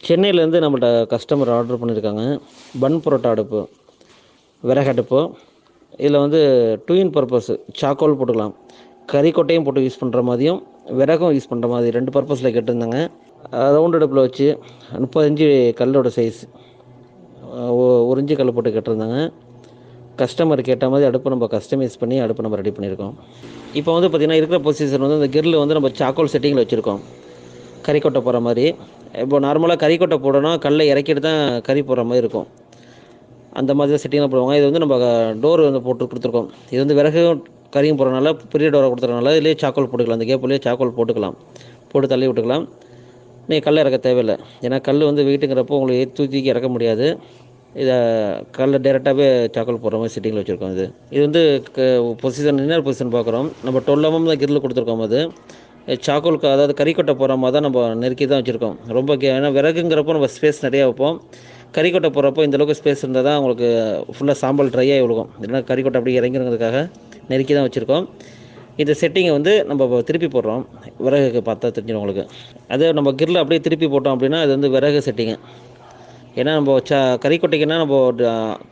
சென்னையிலேருந்து நம்மள்ட்ட customer order பண்ணியிருக்காங்க. பன் பரோட்டா அடுப்பு, விறகு அடுப்பு. இதில் வந்து டூ இன் பர்பஸ் சார்கோல் போட்டுக்கலாம். கறிக்கொட்டையும் போட்டு யூஸ் பண்ணுற மாதிரியும், விறகும் யூஸ் பண்ணுற மாதிரி 2 பர்பஸில் கேட்டிருந்தாங்க. ரவுண்ட் அடுப்பில் வச்சு 30 இன்ச்சு கல்லோட சைஸ், 1 இன்ச்சு கல் போட்டு கேட்டிருந்தாங்க. கஸ்டமருக்கு ஏற்ற மாதிரி அடுப்பை நம்ம கஸ்டமைஸ் பண்ணி அடுப்பை நம்ம ரெடி பண்ணியிருக்கோம். இப்போ வந்து பார்த்திங்கன்னா இருக்கிற பொசிஷன் வந்து இந்த கிரில் வந்து நம்ம சார்கோல் செட்டிங்கில் வச்சுருக்கோம். கறிக்கொட்டை போடுற மாதிரி. இப்போ நார்மலாக கறிக்கொட்டை போடணும், கல்லை இறக்கிட்டு தான் கறி போடுற மாதிரி இருக்கும். அந்த மாதிரி தான் செட்டிங்லாம் போடுவாங்க. இது வந்து நம்ம டோர் வந்து போட்டு கொடுத்துருக்கோம். இது வந்து விறகும் கறியும் போடுறதுனால பெரிய டோரை கொடுத்துறதுனால இதுலேயே சார்கோல் போட்டுக்கலாம். அந்த கேப்லேயே சார்கோல் போட்டுக்கலாம், போட்டு தள்ளி விட்டுக்கலாம். நீங்கள் கல்லை இறக்க தேவையில்லை. ஏன்னா கல் வந்து வெயிட்டுங்கிறப்போ உங்களுக்கு தூக்கி இறக்க முடியாது. இதை கல்லை டேரெக்டாகவே சார்கோல் போடுற மாதிரி செட்டிங்கில் வச்சுருக்கோம். இது வந்து பொசிஷன் இன்னர் பொசிஷன் பார்க்குறோம். நம்ம 12 mm தான் கிரில் கொடுத்துருக்கோம். அது சார்கோலுக்கு அதாவது கறிக்கொட்டை போடுற மாதிரி தான் நம்ம நெருக்கி தான் வச்சுருக்கோம். ரொம்ப ஏன்னா விறகுங்கிறப்போ நம்ம ஸ்பேஸ் நிறையா வைப்போம். கறிக்கொட்டை போடுறப்போ இந்தளவுக்கு ஸ்பேஸ் இருந்தால் தான் உங்களுக்கு ஃபுல்லாக சாம்பல் ட்ரை ஆகி விழுகும். இல்லைன்னா கறிக்கொட்டை அப்படி இறங்கிறதுக்காக நெருக்கி தான் வச்சுருக்கோம். இந்த செட்டிங்கை வந்து நம்ம திருப்பி போடுறோம். விறகுக்கு பார்த்தா தெரிஞ்சிடும் உங்களுக்கு. அதே நம்ம கிரில் அப்படியே திருப்பி போட்டோம் அப்படின்னா அது வந்து விறகு செட்டிங்கு. ஏன்னா நம்ம கறிக்கொட்டைக்குன்னா நம்ம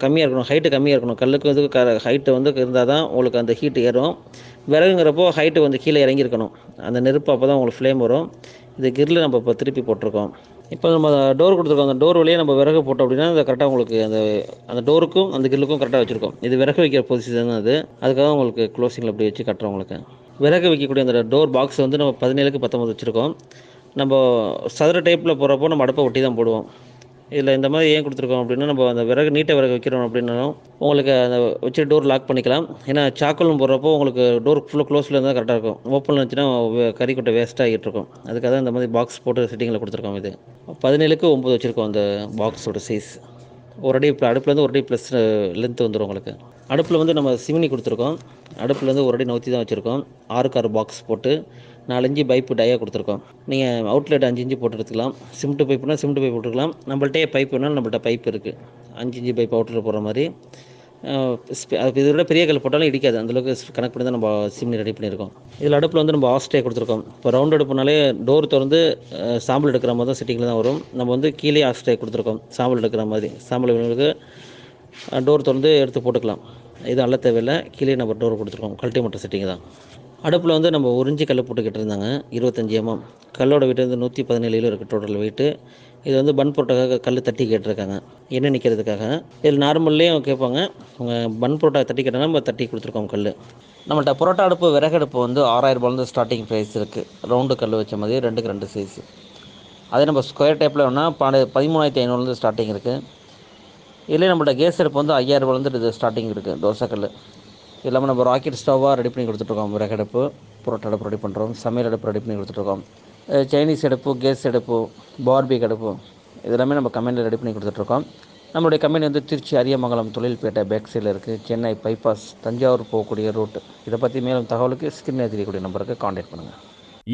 கம்மியாக இருக்கணும், ஹைட்டு கம்மியாக இருக்கணும். கல்லுக்கு வந்து ஹைட்டு வந்து இருந்தால் தான் உங்களுக்கு அந்த ஹீட்டு ஏறும். விறகுங்கிறப்போ ஹைட்டு வந்து கீழே இறங்கியிருக்கணும். அந்த நெருப்பு அப்போ தான் உங்களுக்கு ஃப்ளேம் வரும். இந்த கிரில் நம்ம இப்போ திருப்பி போட்டிருக்கோம். இப்போ நம்ம டோர் கொடுத்துருக்கோம். அந்த டோர் வழியே நம்ம விறகு போட்டோம் அப்படின்னா அது கரெக்டாக உங்களுக்கு அந்த டோருக்கும் அந்த கிரிலுக்கும் கரெக்டாக வச்சுருக்கோம். இது விறகு வைக்கிற பொசிஷன் தான் அது. அதுக்காக உங்களுக்கு க்ளோசிங்கில் அப்படி வச்சு கட்டுறோம். உங்களுக்கு விறகு வைக்கக்கூடிய அந்த டோர் பாக்ஸ் வந்து நம்ம 17க்கு 19 வச்சுருக்கோம். நம்ம சதுர டைப்பில் போடுறப்போ நம்ம அடுப்பை ஒட்டி தான் போடுவோம். இதில் இந்த மாதிரி ஏன் கொடுத்துருக்கோம் அப்படின்னா நம்ம அந்த விறகு நீட்டை விறகு வைக்கிறோம் அப்படின்னாலும் உங்களுக்கு அந்த வச்சு டோர் லாக் பண்ணிக்கலாம். ஏன்னா சாக்கோலும் போடுறப்போ உங்களுக்கு டோர் ஃபுல்லாக க்ளோஸில் இருந்தால் கரெக்டாக இருக்கும். ஓப்பனில் இருந்துச்சுன்னா கறிக்கொட்டை வேஸ்ட் ஆகிட்டு இருக்கும். அதுக்காக தான் இந்த மாதிரி பாக்ஸ் போட்டு செட்டிங்கில் கொடுத்துருக்கோம். இது 17க்கு 9 வச்சுருக்கோம். அந்த பாக்ஸோட சைஸ் ஒரு அடி. இப்போ அடுப்புலேருந்து ஒரு அடி ப்ளஸ் லென்த் வந்துடும் உங்களுக்கு. அடுப்பில் வந்து நம்ம சிமினி கொடுத்துருக்கோம். அடுப்புலேருந்து ஒரு அடி நவுத்தி தான் வச்சுருக்கோம். 6க்கு 6 பாக்ஸ் போட்டு 4 இன்ச்சு பைப்பு டையாக கொடுத்துருக்கோம். நீங்கள் அவுட்லெட் 5 இன்ச்சு போட்டு எடுத்துக்கலாம். சிமெண்ட் பைப்புனா சிமெண்ட் பைப் போட்டுக்கலாம். நம்மள்ட்டே பைப் வேணாலும் நம்மள்ட்ட பைப் இருக்குது. 5 இன்ச்சு பைப் அவுட்லெட் போடுற மாதிரி. இதை விட பெரிய கல் போட்டாலும் இடிக்காது. அந்தளவுக்கு கனெக்ட் பண்ணி தான் நம்ம சிம்னி ரெடி பண்ணியிருக்கோம். இதில் அடுப்பில் வந்து நம்ம ஆஸ்ட்ரே கொடுத்துருக்கோம். இப்போ ரவுண்ட் அடுப்புனாலே டோர் திறந்து சாம்பல் எடுக்கிற மாதிரி தான் செட்டிங்கில் தான் வரும். நம்ம வந்து கீழே ஆஸ்ட்ரே கொடுத்துருக்கோம். சாம்பல் எடுக்கிற மாதிரி சாம்பல் வேணுங்களுக்கு டோர் திறந்து எடுத்து போட்டுக்கலாம். இது நல்ல தேவையில்லை. கீழே நம்ம டோர் கொடுத்துருக்கோம். கல்டிமேட்டர் செட்டிங் தான். அடுப்பில் வந்து நம்ம 1 இன்ச்சு கல் போட்டுக்கிட்டு இருந்தாங்க. 25 mm கல்லோட வெயிட் வந்து 117 கிலோ இருக்குது டோட்டல் வெயிட்டு. இது வந்து பன் பரோட்டாக்காக கல் தட்டி கேட்டிருக்காங்க, எண்ணெய் நிற்கிறதுக்காக. இதில் நார்மல்லையும் கேட்பாங்க. உங்கள் பன் பரோட்டா தட்டி கேட்டால் நம்ம தட்டி கொடுத்துருக்கோம் கல். நம்மள்ட்ட பரோட்டா அடுப்பு விறகு அடுப்பு வந்து 6000 ரூபாயிலேருந்து ஸ்டார்டிங் ப்ரைஸ் இருக்குது. ரவுண்டு கல் வச்ச மாதிரி 2க்கு 2 சைஸு. அதே நம்ம ஸ்கொயர் டைப்பில் வேணால் 13,500 ஸ்டார்டிங் இருக்குது. இதிலே நம்மள்ட்ட கேஸ் அடுப்பு வந்து 5000 ரூபாயிலேருந்து இது ஸ்டார்டிங் இருக்குது. தோசைக்கல் இல்லாமல் நம்ம ராக்கெட் ஸ்டவ்வாக ரெடி பண்ணி கொடுத்துட்ருக்கோம். விறகு அடுப்பு, பரோட்டா அடுப்பு ரெடி பண்ணுறோம். சமையல் அடுப்பு ரெடி பண்ணி கொடுத்துட்ருக்கோம். சைனீஸ் அடுப்பு, கேஸ் அடுப்பு, பார்பிக் அடுப்பு இதெல்லாமே நம்ம கம்பெனியில் ரெடி பண்ணி கொடுத்துட்ருக்கோம். நம்மளுடைய கம்பெனி வந்து திருச்சி அரியமங்கலம் தொழில்பேட்டை பேக் சைடில் இருக்குது. சென்னை பைபாஸ் தஞ்சாவூர் போகக்கூடிய ரூட். இதை பற்றி மேலும் தகவலுக்கு ஸ்கிரீனில் தெரியக்கூடிய நம்பருக்கு கான்டாக்ட் பண்ணுங்கள்.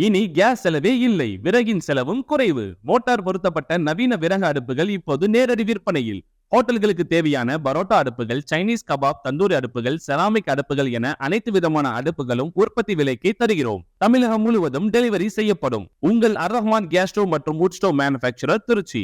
இனி கேஸ் செலவே இல்லை, விறகின் செலவும் குறைவு. மோட்டார் பொருத்தப்பட்ட நவீன விறகு அடுப்புகள் இப்போது நேரடி விற்பனையில். ஹோட்டல்களுக்கு தேவையான பரோட்டா அடுப்புகள், சைனீஸ் கபாப், தந்தூரி அடுப்புகள், செராமிக் அடுப்புகள் என அனைத்து விதமான அடுப்புகளும் உற்பத்தி விலைக்கு தருகிறோம். தமிழகம் முழுவதும் டெலிவரி செய்யப்படும். உங்கள் அர் ரஹ்மான் கேஸ் ஸ்டோவ் மற்றும் வுட் ஸ்டோவ் மேனுஃபேக்சரர், திருச்சி.